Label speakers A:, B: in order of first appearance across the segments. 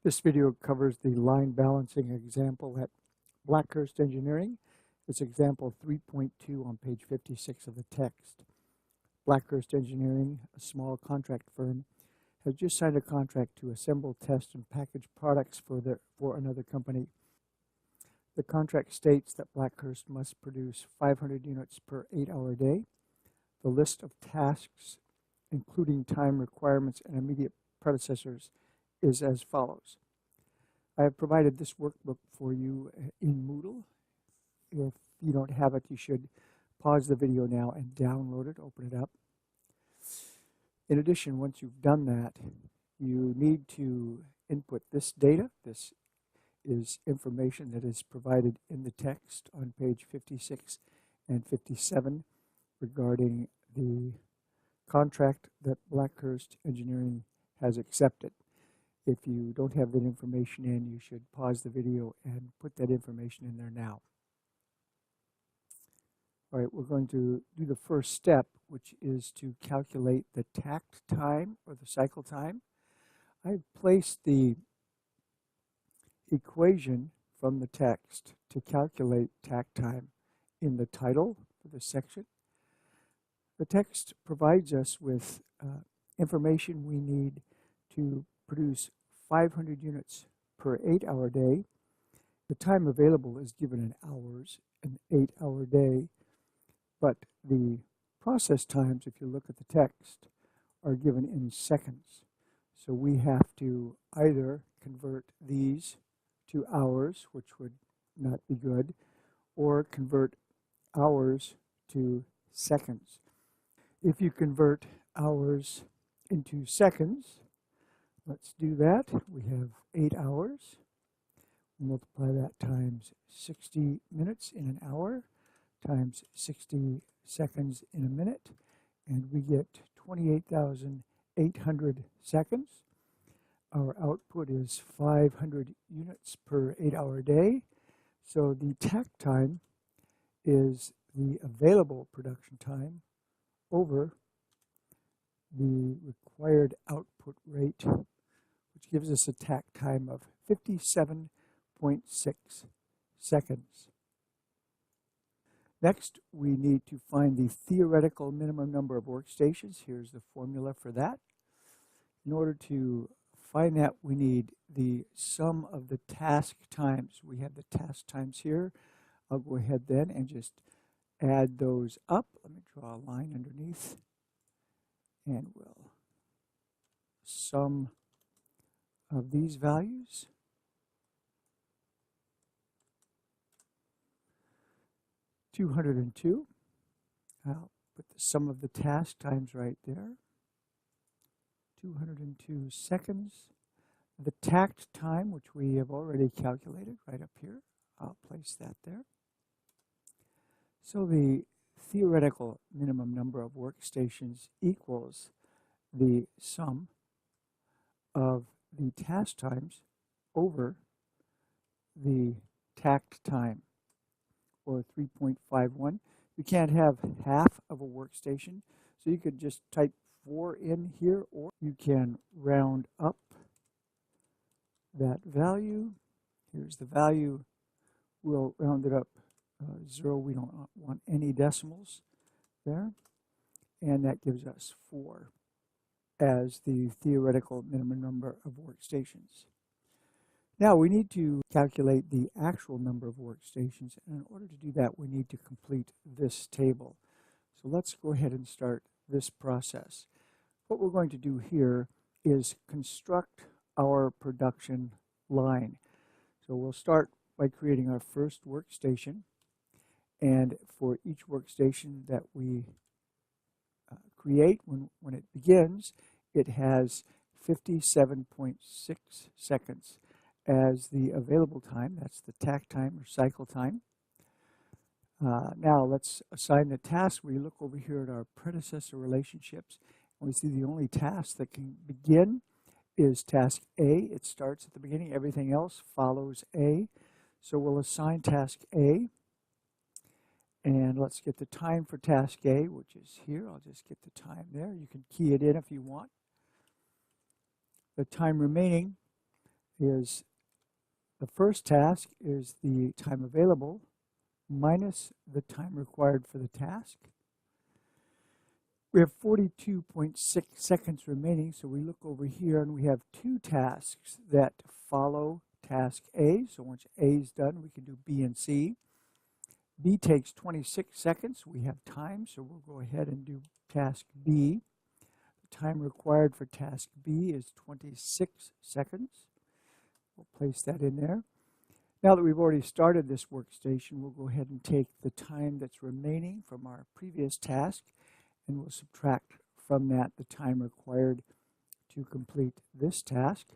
A: This video covers the line balancing example at Blackhurst Engineering. It's example 3.2 on page 56 of the text. Blackhurst Engineering, a small contract firm, has just signed a contract to assemble, test, and package products for another company. The contract states that Blackhurst must produce 500 units per 8-hour day. The list of tasks, including time requirements and immediate predecessors, is as follows. I have provided this workbook for you in Moodle. If you don't have it, you should pause the video now and download it, open it up. In addition, once you've done that, you need to input this data. This is information that is provided in the text on page 56 and 57 regarding the contract that Blackhurst Engineering has accepted. If you don't have that information in, you should pause the video and put that information in there now. All right, we're going to do the first step, which is to calculate the takt time or the cycle time. I've placed the equation from the text to calculate takt time in the title for the section. The text provides us with information we need to produce 500 units per 8-hour day. The time available is given in hours, an 8-hour day, but the process times, if you look at the text, are given in seconds. So we have to either convert these to hours, which would not be good, or convert hours to seconds. If you convert hours into seconds, let's do that. We have 8 hours. Multiply that times 60 minutes in an hour times 60 seconds in a minute, and we get 28,800 seconds. Our output is 500 units per 8-hour day. So the takt time is the available production time over the required output rate, which gives us a takt time of 57.6 seconds. Next, we need to find the theoretical minimum number of workstations. Here's the formula for that. In order to find that, we need the sum of the task times. We have the task times here. I'll go ahead then and just add those up. Let me draw a line underneath, and we'll sum of these values. $202. I'll put the sum of the task times right there. 202 seconds. The takt time, which we have already calculated right up here, I'll place that there. So the theoretical minimum number of workstations equals the sum of the task times over the takt time, or 3.51. You can't have half of a workstation, so you could just type 4 in here, or you can round up that value. Here's the value. We'll round it up 0. We don't want any decimals there, and that gives us 4 as the theoretical minimum number of workstations. Now we need to calculate the actual number of workstations, and in order to do that, we need to complete this table. So let's go ahead and start this process. What we're going to do here is construct our production line. So we'll start by creating our first workstation, and for each workstation that we create, when it begins, it has 57.6 seconds as the available time. That's the takt time or cycle time. Now let's assign the task. We look over here at our predecessor relationships, and we see the only task that can begin is task A. It starts at the beginning. Everything else follows A. So we'll assign task A, and let's get the time for task A, which is here. I'll just get the time there. You can key it in if you want. The time remaining is the first task is the time available minus the time required for the task. We have 42.6 seconds remaining, so we look over here and we have two tasks that follow task A. So once A is done, we can do B and C. B takes 26 seconds. We have time, so we'll go ahead and do task B. The time required for task B is 26 seconds. We'll place that in there. Now that we've already started this workstation, we'll go ahead and take the time that's remaining from our previous task, and we'll subtract from that the time required to complete this task.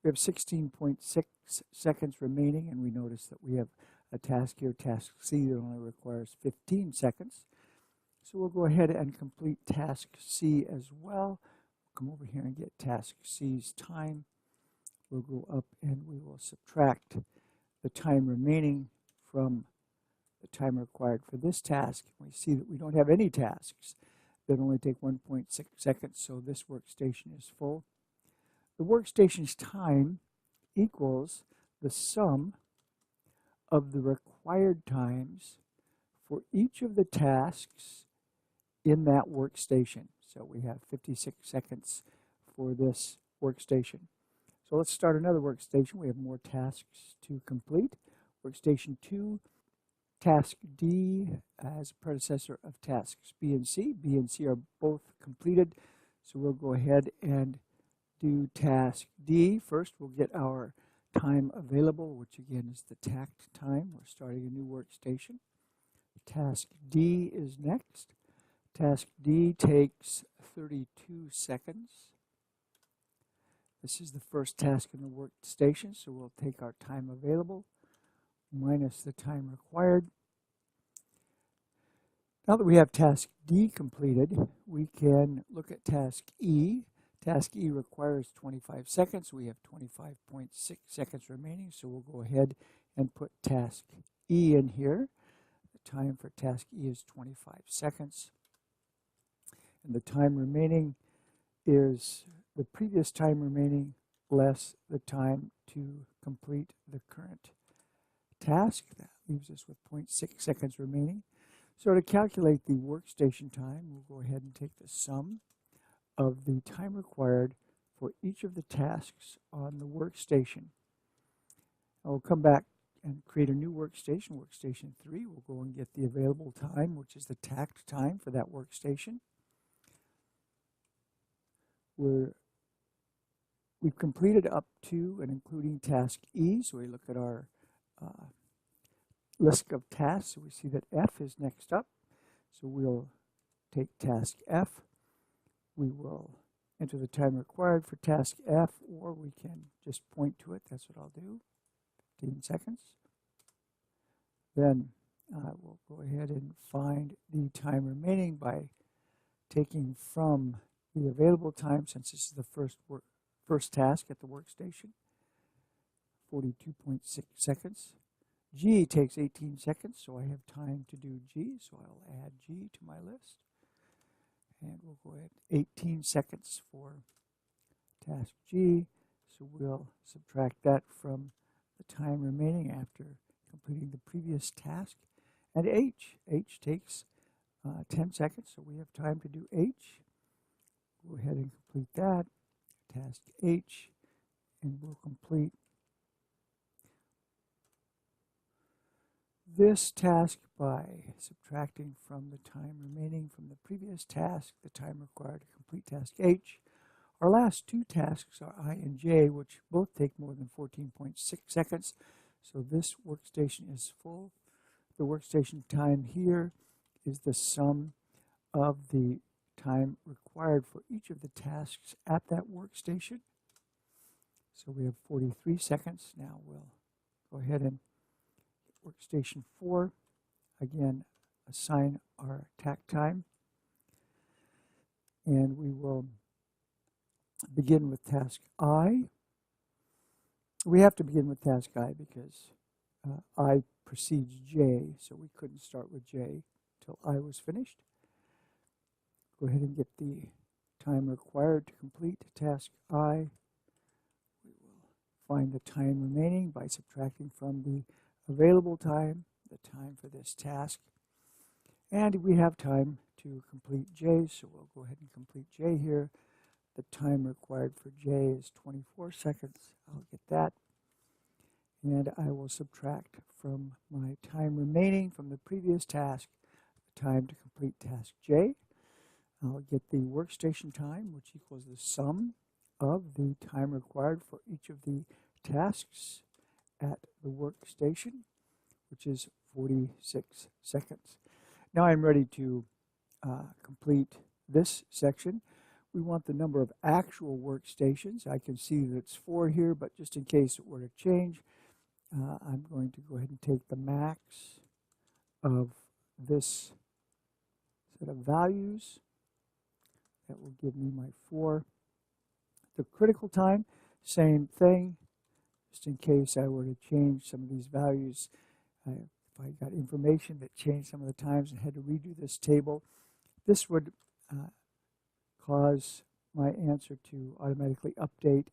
A: We have 16.6 seconds remaining, and we notice that we have a task here, task C, that only requires 15 seconds. So we'll go ahead and complete task C as well. We'll come over here and get task C's time. We'll go up and we will subtract the time remaining from the time required for this task. We see that we don't have any tasks that only take 1.6 seconds, so this workstation is full. The workstation's time equals the sum of the required times for each of the tasks in that workstation. So we have 56 seconds for this workstation. So let's start another workstation. We have more tasks to complete. Workstation 2, task D as a predecessor of tasks B and C. B and C are both completed. So we'll go ahead and do task D. First, we'll get our time available, which again is the tact time. We're starting a new workstation. Task D is next. Task D takes 32 seconds. This is the first task in the workstation, so we'll take our time available minus the time required. Now that we have task D completed, we can look at task E. Task E requires 25 seconds. We have 25.6 seconds remaining, so we'll go ahead and put task E in here. The time for task E is 25 seconds. And the time remaining is the previous time remaining less the time to complete the current task. That leaves us with 0.6 seconds remaining. So to calculate the workstation time, we'll go ahead and take the sum of the time required for each of the tasks on the workstation. I'll come back and create a new workstation, workstation 3. We'll go and get the available time, which is the tact time for that workstation. We've completed up to and including task E, so we look at our list of tasks. So we see that F is next up, so we'll take task F. We will enter the time required for task F, or we can just point to it. That's what I'll do, 15 seconds. Then we'll go ahead and find the time remaining by taking from the available time, since this is the first task at the workstation, 42.6 seconds. G takes 18 seconds, so I have time to do G, so I'll add G to my list. And we'll go ahead, 18 seconds for task G, so we'll subtract that from the time remaining after completing the previous task. And H takes 10 seconds, so we have time to do H. Go ahead and complete that, task H, and we'll complete this task by subtracting from the time remaining from the previous task, the time required to complete task H. Our last two tasks are I and J, which both take more than 14.6 seconds. So this workstation is full. The workstation time here is the sum of the time required for each of the tasks at that workstation. So we have 43 seconds. Now we'll go ahead and workstation 4, again, assign our tact time. And we will begin with task I. We have to begin with task I because I precedes J, so we couldn't start with J until I was finished. Go ahead and get the time required to complete task I. We will find the time remaining by subtracting from the available time, the time for this task. And we have time to complete J, so we'll go ahead and complete J here. The time required for J is 24 seconds. I'll get that. And I will subtract from my time remaining from the previous task, the time to complete task J. I'll get the workstation time, which equals the sum of the time required for each of the tasks at the workstation, which is 46 seconds. Now I'm ready to complete this section. We want the number of actual workstations. I can see that it's 4 here, but just in case it were to change, I'm going to go ahead and take the max of this set of values. That will give me my 4. The critical time, same thing. Just in case I were to change some of these values, if I got information that changed some of the times and had to redo this table, this would cause my answer to automatically update.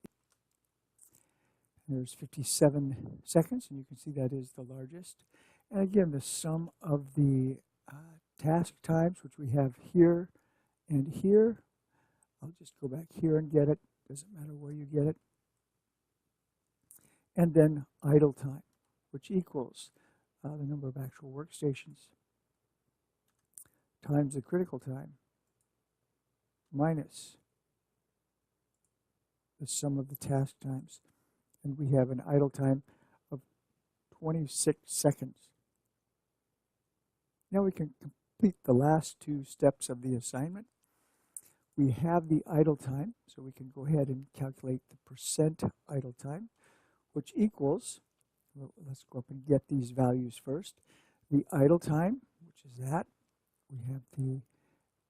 A: There's 57 seconds, and you can see that is the largest. And again, the sum of the task times, which we have here and here. I'll just go back here and get it. Doesn't matter where you get it. And then idle time, which equals the number of actual workstations times the critical time minus the sum of the task times. And we have an idle time of 26 seconds. Now we can complete the last 2 steps of the assignment. We have the idle time, so we can go ahead and calculate the percent idle time, which equals, well, let's go up and get these values first. The idle time, which is that. We have the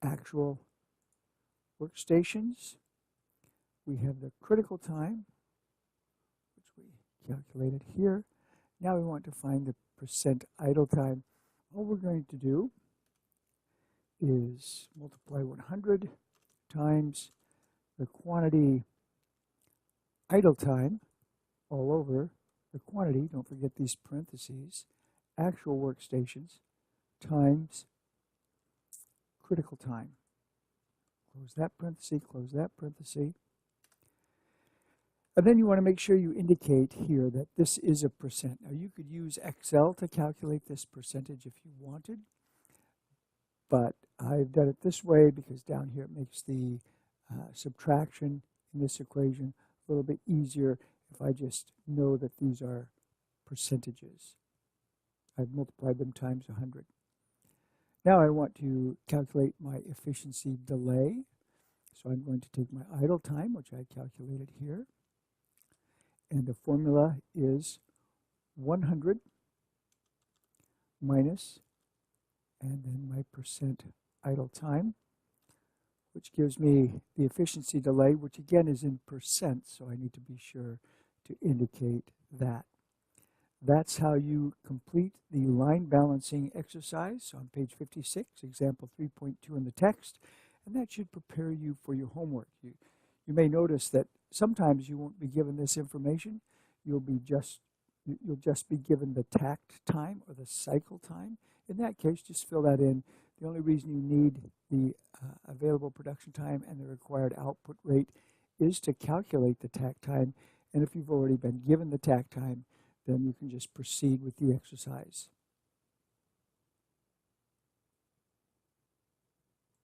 A: actual workstations. We have the critical time, which we calculated here. Now we want to find the percent idle time. All we're going to do is multiply 100 times the quantity idle time all over the quantity, don't forget these parentheses, actual workstations times critical time. Close that parenthesis, close that parenthesis. And then you want to make sure you indicate here that this is a percent. Now you could use Excel to calculate this percentage if you wanted, but I've done it this way because down here it makes the subtraction in this equation a little bit easier if I just know that these are percentages. I've multiplied them times 100. Now I want to calculate my efficiency delay. So I'm going to take my idle time, which I calculated here, and the formula is 100 minus, and then my percent idle time, which gives me the efficiency delay, which again is in percent, so I need to be sure to indicate that. That's how you complete the line balancing exercise on page 56, example 3.2 in the text, and that should prepare you for your homework. You may notice that sometimes you won't be given this information. You'll just be given the takt time or the cycle time. In that case, just fill that in. The only reason you need the available production time and the required output rate is to calculate the takt time. And if you've already been given the takt time, then you can just proceed with the exercise.